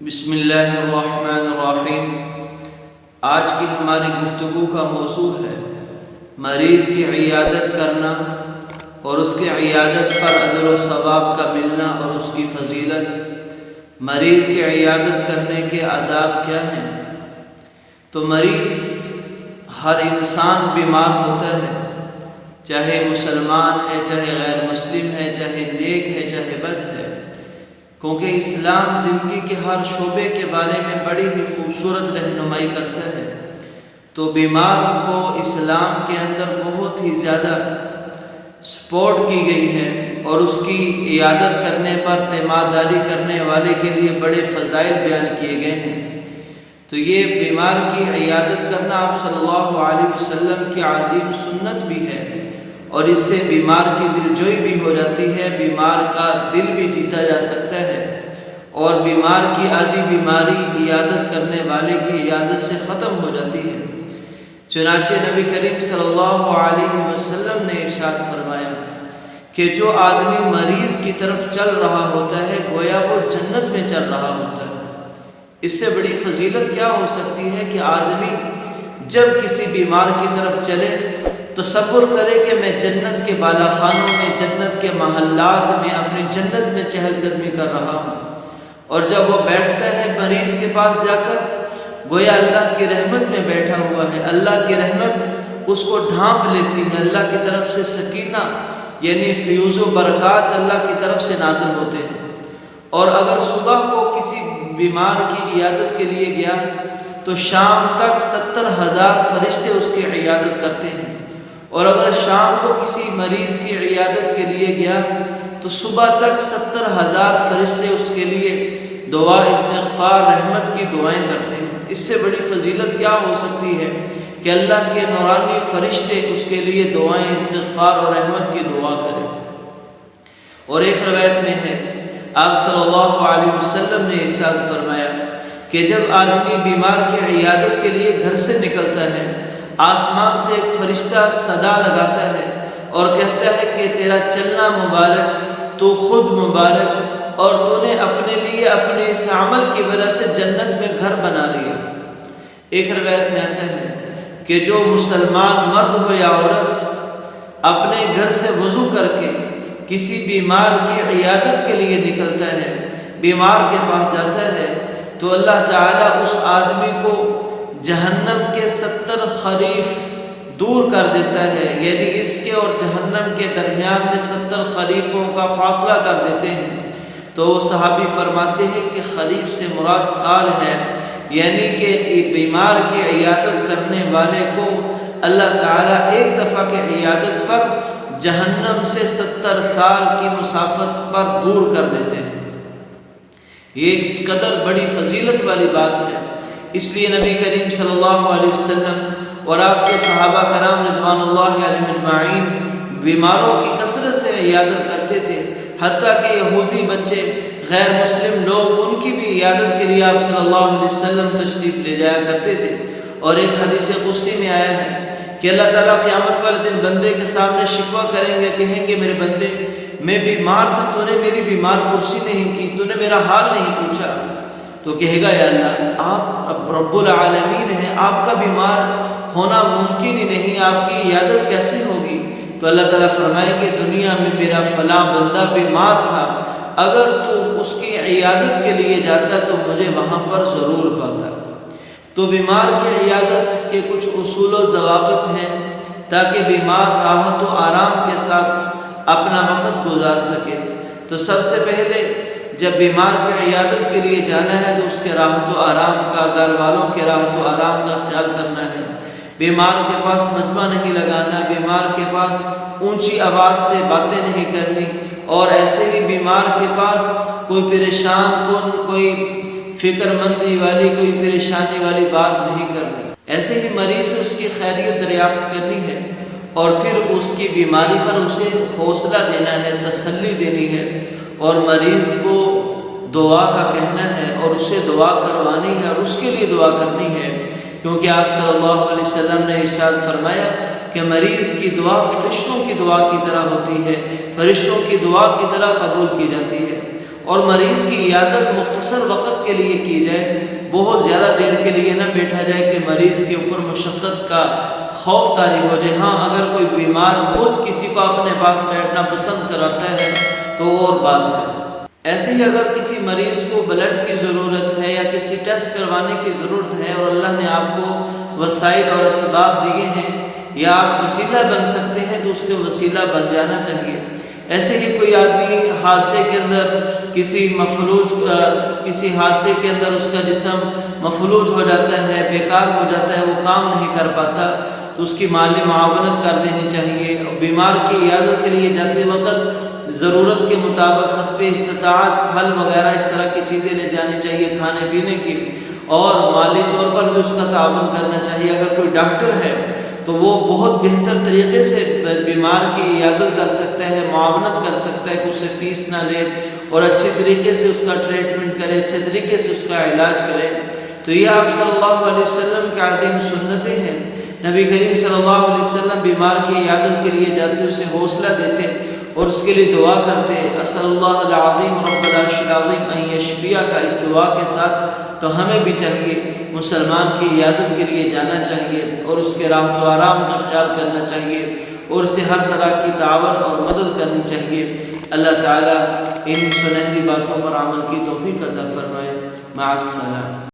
بسم اللہ الرحمن الرحیم۔ آج کی ہماری گفتگو کا موضوع ہے مریض کی عیادت کرنا اور اس کی عیادت پر اجر و ثواب کا ملنا اور اس کی فضیلت۔ مریض کی عیادت کرنے کے آداب کیا ہیں؟ تو مریض، ہر انسان بیمار ہوتا ہے، چاہے مسلمان ہے، چاہے غیر مسلم ہے، چاہے نیک ہے، چاہے بد ہے، کیونکہ اسلام زندگی کے ہر شعبے کے بارے میں بڑی ہی خوبصورت رہنمائی کرتا ہے۔ تو بیمار کو اسلام کے اندر بہت ہی زیادہ سپورٹ کی گئی ہے اور اس کی عیادت کرنے پر تیمارداری کرنے والے کے لیے بڑے فضائل بیان کیے گئے ہیں۔ تو یہ بیمار کی عیادت کرنا آپ صلی اللہ علیہ وسلم کی عظیم سنت بھی ہے، اور اس سے بیمار کی دلجوئی بھی ہو جاتی ہے، بیمار کا دل بھی جیتا جا سکتا ہے، اور بیمار کی آدھی بیماری عیادت کرنے والے کی عیادت سے ختم ہو جاتی ہے۔ چنانچہ نبی کریم صلی اللہ علیہ وسلم نے ارشاد فرمایا کہ جو آدمی مریض کی طرف چل رہا ہوتا ہے گویا وہ جنت میں چل رہا ہوتا ہے۔ اس سے بڑی فضیلت کیا ہو سکتی ہے کہ آدمی جب کسی بیمار کی طرف چلے تصور کرے کہ میں جنت کے بالا خانوں میں، جنت کے محلات میں، اپنی جنت میں چہل قدمی کر رہا ہوں، اور جب وہ بیٹھتا ہے مریض کے پاس جا کر گویا اللہ کی رحمت میں بیٹھا ہوا ہے، اللہ کی رحمت اس کو ڈھانپ لیتی ہے، اللہ کی طرف سے سکینہ یعنی فیوز و برکات اللہ کی طرف سے نازل ہوتے ہیں۔ اور اگر صبح کو کسی بیمار کی عیادت کے لیے گیا تو شام تک 70,000 فرشتے اس کی عیادت کرتے ہیں، اور اگر شام کو کسی مریض کی عیادت کے لیے گیا تو صبح تک 70,000 فرشتے اس کے لیے دعا، استغفار، رحمت کی دعائیں کرتے ہیں۔ اس سے بڑی فضیلت کیا ہو سکتی ہے کہ اللہ کے نورانی فرشتے اس کے لیے دعائیں، استغفار اور رحمت کی دعا کریں۔ اور ایک روایت میں ہے آپ صلی اللہ علیہ وسلم نے ارشاد فرمایا کہ جب آدمی بیمار کی عیادت کے لیے گھر سے نکلتا ہے، آسمان سے ایک فرشتہ صدا لگاتا ہے اور کہتا ہے کہ تیرا چلنا مبارک، تو خود مبارک، اور تو نے اپنے لیے اپنے اس عمل کی وجہ سے جنت میں گھر بنا لیا۔ ایک روایت میں آتا ہے کہ جو مسلمان مرد ہو یا عورت اپنے گھر سے وضو کر کے کسی بیمار کی عیادت کے لیے نکلتا ہے، بیمار کے پاس جاتا ہے، تو اللہ تعالیٰ اس آدمی کو جہنم کے 70 خریف دور کر دیتا ہے، یعنی اس کے اور جہنم کے درمیان میں 70 خریفوں کا فاصلہ کر دیتے ہیں۔ تو وہ صحابی فرماتے ہیں کہ خریف سے مراد سال ہے، یعنی کہ بیمار کی عیادت کرنے والے کو اللہ تعالیٰ ایک دفعہ کی عیادت پر جہنم سے 70 سال کی مسافت پر دور کر دیتے ہیں۔ یہ اس قدر بڑی فضیلت والی بات ہے، اس لیے نبی کریم صلی اللہ علیہ وسلم اور آپ کے صحابہ کرام رضوان اللہ علیہم اجمعین بیماروں کی کثرت سے عیادت کرتے تھے، حتیٰ کہ یہودی بچے، غیر مسلم لوگ، ان کی بھی عیادت کے لیے آپ صلی اللہ علیہ وسلم تشریف لے جایا کرتے تھے۔ اور ایک حدیث قدسی میں آیا ہے کہ اللہ تعالیٰ قیامت والے دن بندے کے سامنے شکوہ کریں گے، کہیں گے میرے بندے میں بیمار تھا، تو نے میری بیمار پرسی نہیں کی، تو نے میرا حال نہیں پوچھا۔ تو کہے گا یا اللہ آپ رب العالمین ہیں، آپ کا بیمار ہونا ممکن ہی نہیں، آپ کی عیادت کیسے ہوگی؟ تو اللہ تعالیٰ فرمائے کہ دنیا میں میرا فلاں بندہ بیمار تھا، اگر تو اس کی عیادت کے لیے جاتا تو مجھے وہاں پر ضرور پاتا۔ تو بیمار کی عیادت کے کچھ اصول و ضوابط ہیں تاکہ بیمار راحت و آرام کے ساتھ اپنا وقت گزار سکے۔ تو سب سے پہلے جب بیمار کی عیادت کے لیے جانا ہے تو اس کے راحت و آرام کا، گھر والوں کے راحت و آرام کا خیال کرنا ہے۔ بیمار کے پاس مجمع نہیں لگانا، بیمار کے پاس اونچی آواز سے باتیں نہیں کرنی، اور ایسے ہی بیمار کے پاس کوئی پریشان کن، کوئی فکر مندی والی، کوئی پریشانی والی بات نہیں کرنی۔ ایسے ہی مریض سے اس کی خیریت دریافت کرنی ہے، اور پھر اس کی بیماری پر اسے حوصلہ دینا ہے، تسلی دینی ہے، اور مریض کو دعا کا کہنا ہے، اور اس سے دعا کروانی ہے، اور اس کے لیے دعا کرنی ہے، کیونکہ آپ صلی اللہ علیہ وسلم نے ارشاد فرمایا کہ مریض کی دعا فرشتوں کی دعا کی طرح ہوتی ہے، فرشتوں کی دعا کی طرح قبول کی جاتی ہے۔ اور مریض کی عیادت مختصر وقت کے لیے کی جائے، بہت زیادہ دیر کے لیے نہ بیٹھا جائے کہ مریض کے اوپر مشقت کا خوف طاری ہو جائے۔ ہاں اگر کوئی بیمار خود کسی کو اپنے پاس بیٹھنا پسند کراتا ہے تو اور بات ہے۔ ایسے ہی اگر کسی مریض کو بلڈ کی ضرورت ہے یا کسی ٹیسٹ کروانے کی ضرورت ہے اور اللہ نے آپ کو وسائل اور اسباب دیے ہیں یا آپ وسیلہ بن سکتے ہیں تو اس کے وسیلہ بن جانا چاہیے۔ ایسے ہی کوئی آدمی حادثے کے اندر کسی حادثے کے اندر اس کا جسم مفلوج ہو جاتا ہے، بیکار ہو جاتا ہے، وہ کام نہیں کر پاتا تو اس کی مالی معاونت کر دینی چاہیے۔ بیمار کی عیادت کے لیے جاتے وقت ضرورت کے مطابق حسب استطاعت پھل وغیرہ اس طرح کی چیزیں لے جانی چاہیے کھانے پینے کی، اور مالی طور پر بھی اس کا تعاون کرنا چاہیے۔ اگر کوئی ڈاکٹر ہے تو وہ بہت بہتر طریقے سے بیمار کی عیادت کر سکتا ہے، معاونت کر سکتا ہے کہ اس سے فیس نہ لے اور اچھے طریقے سے اس کا ٹریٹمنٹ کرے، اچھے طریقے سے اس کا علاج کرے۔ تو یہ آپ صلی اللہ علیہ وسلم کی عظیم سنتیں ہیں۔ نبی کریم صلی اللہ علیہ وسلم بیمار کی عیادت کے لیے جاتے، اسے حوصلہ دیتے اور اس کے لیے دعا کرتے، اسأل اللہ العظیم رب العرش العظیم ان یشفیہ کا اس دعا کے ساتھ۔ تو ہمیں بھی چاہیے مسلمان کی عیادت کے لیے جانا چاہیے اور اس کے راحت و آرام کا خیال کرنا چاہیے اور اسے ہر طرح کی تعاون اور مدد کرنی چاہیے۔ اللہ تعالیٰ ان سنہری باتوں پر عمل کی توفیق عطا فرمائے۔ مع السلامہ۔